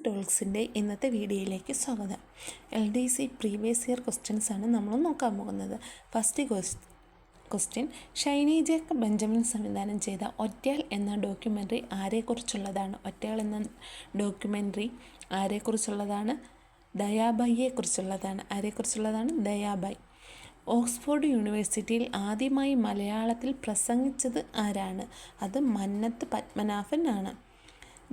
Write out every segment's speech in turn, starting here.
ടോൾക്സിൻ്റെ ഇന്നത്തെ വീഡിയോയിലേക്ക് സ്വാഗതം. LDC പ്രീവിയസ് ഇയർ ക്വസ്റ്റ്യൻസ് ആണ് നമ്മൾ നോക്കാൻ പോകുന്നത്. First question, Shiny Jacob Benjamin സംവിധാനം ചെയ്ത ഒറ്റയാൾ എന്ന ഡോക്യുമെൻ്ററി ആരെക്കുറിച്ചുള്ളതാണ്? ഒറ്റയാൾ എന്ന ഡോക്യുമെൻ്ററി ആരെക്കുറിച്ചുള്ളതാണ്? ദയാബായിയെക്കുറിച്ചുള്ളതാണ്. ആരെക്കുറിച്ചുള്ളതാണ്? ദയാബായി. ഓക്സ്ഫോർഡ് യൂണിവേഴ്സിറ്റിയിൽ ആദ്യമായി മലയാളത്തിൽ പ്രസംഗിച്ചത് ആരാണ്? അത് മന്നത്ത് പത്മനാഭൻ ആണ്.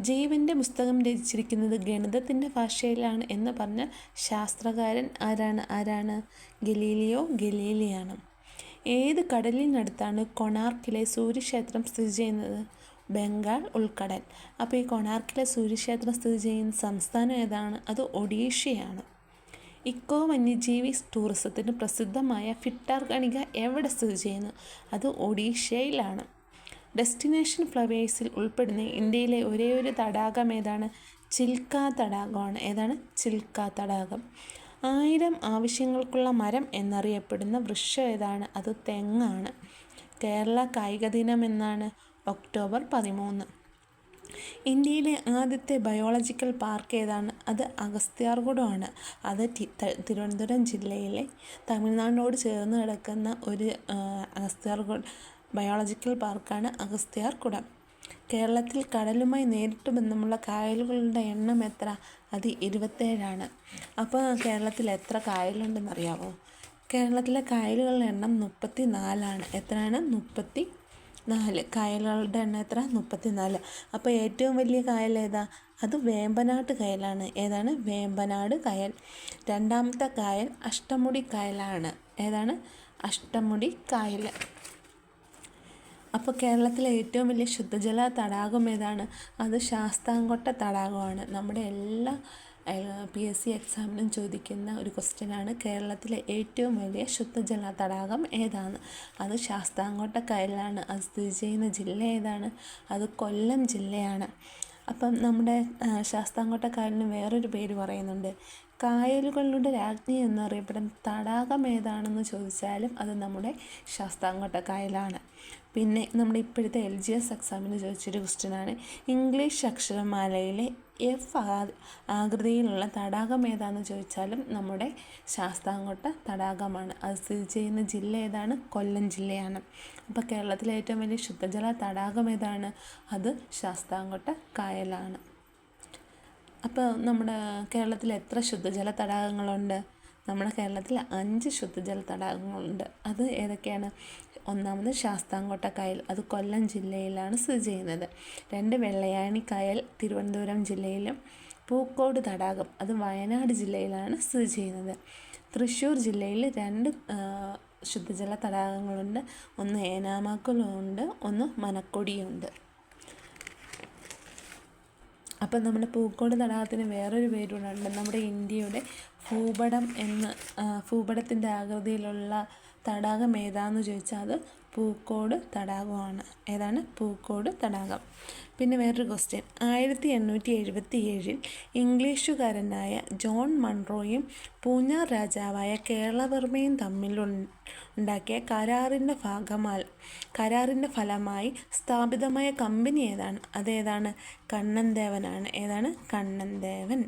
ജീവൻ്റെ പുസ്തകം രചിച്ചിരിക്കുന്നത് ഗണിതത്തിൻ്റെ ഭാഷയിലാണ് എന്ന് പറഞ്ഞ ശാസ്ത്രകാരൻ ആരാണ്? ഗലീലിയോ ഗലീലിയാണ്. ഏത് കടലിനടുത്താണ് കൊണാർക്കിലെ സൂര്യക്ഷേത്രം സ്ഥിതി ചെയ്യുന്നത്? ബംഗാൾ ഉൾക്കടൽ. അപ്പോൾ ഈ കൊണാർക്കിലെ സൂര്യക്ഷേത്രം സ്ഥിതി ചെയ്യുന്ന സംസ്ഥാനം ഏതാണ്? അത് ഒഡീഷയാണ്. ഇക്കോ വന്യജീവി ടൂറിസത്തിന് പ്രസിദ്ധമായ ഫിട്ടാർ കണിക എവിടെ സ്ഥിതി ചെയ്യുന്നു? അത് ഒഡീഷയിലാണ്. ഡെസ്റ്റിനേഷൻ ഫ്ലവേഴ്സിൽ ഉൾപ്പെടുന്ന ഇന്ത്യയിലെ ഒരേയൊരു തടാകം ഏതാണ്? ചിൽക്ക തടാകമാണ്. ഏതാണ്? ചിൽക്ക തടാകം. 1000 ആവശ്യങ്ങൾക്കുള്ള മരം എന്നറിയപ്പെടുന്ന വൃക്ഷം ഏതാണ്? അത് തെങ്ങാണ്. കേരള കായിക ദിനം എന്നാണ്? ഒക്ടോബർ 13. ഇന്ത്യയിലെ ആദ്യത്തെ ബയോളജിക്കൽ പാർക്ക് ഏതാണ്? അത് അഗസ്ത്യാർകൂടമാണ്. അത് തിരുവനന്തപുരം ജില്ലയിലെ തമിഴ്നാടിനോട് ചേർന്ന് കിടക്കുന്ന ഒരു അഗസ്ത്യാർകൂടം ബയോളജിക്കൽ പാർക്കാണ് അഗസ്ത്യാർകൂടം. കേരളത്തിൽ കടലുമായി നേരിട്ട് ബന്ധമുള്ള കായലുകളുടെ എണ്ണം എത്ര? അത് 27ആണ്. അപ്പോൾ കേരളത്തിൽ എത്ര കായലുണ്ടെന്നറിയാമോ? കേരളത്തിലെ കായലുകളുടെ എണ്ണം 34ആണ്. എത്രയാണ്? 34. കായലുകളുടെ എണ്ണം എത്ര? 34. അപ്പോൾ ഏറ്റവും വലിയ കായൽ ഏതാ? അത് വേമ്പനാട്ട് കായലാണ്. ഏതാണ്? വേമ്പനാട് കായൽ. രണ്ടാമത്തെ കായൽ അഷ്ടമുടി കായലാണ്. ഏതാണ്? അഷ്ടമുടി കായൽ. അപ്പോൾ കേരളത്തിലെ ഏറ്റവും വലിയ ശുദ്ധജല തടാകം ഏതാണ്? അത് ശാസ്താംകോട്ട തടാകമാണ്. നമ്മുടെ എല്ലാ PSC എക്സാമിനും ചോദിക്കുന്ന ഒരു ക്വസ്റ്റ്യനാണ്. കേരളത്തിലെ ഏറ്റവും വലിയ ശുദ്ധജല തടാകം ഏതാണ്? അത് ശാസ്താംകോട്ട കായലാണ്. അത് സ്ഥിതി ചെയ്യുന്ന ജില്ല ഏതാണ്? അത് കൊല്ലം ജില്ലയാണ്. അപ്പം നമ്മുടെ ശാസ്താംകോട്ട കായലിന് വേറൊരു പേര് പറയുന്നുണ്ട്. കായലുകളുടെ രാജ്ഞി എന്നറിയപ്പെടുന്ന തടാകം ഏതാണെന്ന് ചോദിച്ചാലും അത് നമ്മുടെ ശാസ്താംകോട്ട കായലാണ്. പിന്നെ നമ്മുടെ ഇപ്പോഴത്തെ LGS എക്സാമിന് ചോദിച്ചൊരു ക്വസ്റ്റ്യനാണ്. ഇംഗ്ലീഷ് അക്ഷരമാലയിലെ F ആകൃതിയിലുള്ള തടാകം ഏതാണെന്ന് ചോദിച്ചാലും നമ്മുടെ ശാസ്താംകോട്ട തടാകമാണ്. അത് സ്ഥിതി ചെയ്യുന്ന ജില്ല ഏതാണ്? കൊല്ലം ജില്ലയാണ്. അപ്പോൾ കേരളത്തിലെ ഏറ്റവും വലിയ ശുദ്ധജല തടാകം ഏതാണ്? അത് ശാസ്താംകോട്ട കായലാണ്. അപ്പോൾ നമ്മുടെ കേരളത്തിൽ എത്ര ശുദ്ധജല തടാകങ്ങളുണ്ട്? നമ്മുടെ കേരളത്തിൽ 5 ശുദ്ധജല തടാകങ്ങളുണ്ട്. അത് ഏതൊക്കെയാണ്? ഒന്നാമത് ശാസ്താംകോട്ട കായൽ, അത് കൊല്ലം ജില്ലയിലാണ് സ്ഥിതി ചെയ്യുന്നത്. 2 വെള്ളയാണി കായൽ തിരുവനന്തപുരം ജില്ലയിലും. പൂക്കോട് തടാകം, അത് വയനാട് ജില്ലയിലാണ് സ്ഥിതി ചെയ്യുന്നത്. തൃശ്ശൂർ ജില്ലയിൽ 2 ശുദ്ധജല തടാകങ്ങളുണ്ട്. ഒന്ന് ഏനാമാക്കുളമുണ്ട്, ഒന്ന് മനക്കൊടിയുണ്ട്. അപ്പം നമ്മുടെ പൂക്കോട് തടാകത്തിന് വേറൊരു പേരുണ്ട്. നമ്മുടെ ഇന്ത്യയുടെ ഭൂപടത്തിൻ്റെ ആകൃതിയിലുള്ള തടാകം ഏതാണെന്ന് ചോദിച്ചാൽ അത് പൂക്കോട് തടാകമാണ്. ഏതാണ്? പൂക്കോട് തടാകം. പിന്നെ വേറൊരു ക്വസ്റ്റ്യൻ, 1877 ഇംഗ്ലീഷുകാരനായ ജോൺ മൺറോയും പൂഞ്ഞാർ രാജാവായ കേരളവർമ്മയും തമ്മിൽ ഉണ്ടാക്കിയ കരാറിൻ്റെ ഫലമായി സ്ഥാപിതമായ കമ്പനി ഏതാണ്? അതേതാണ്? കണ്ണൻ ദേവനാണ്. ഏതാണ്? കണ്ണൻ ദേവൻ.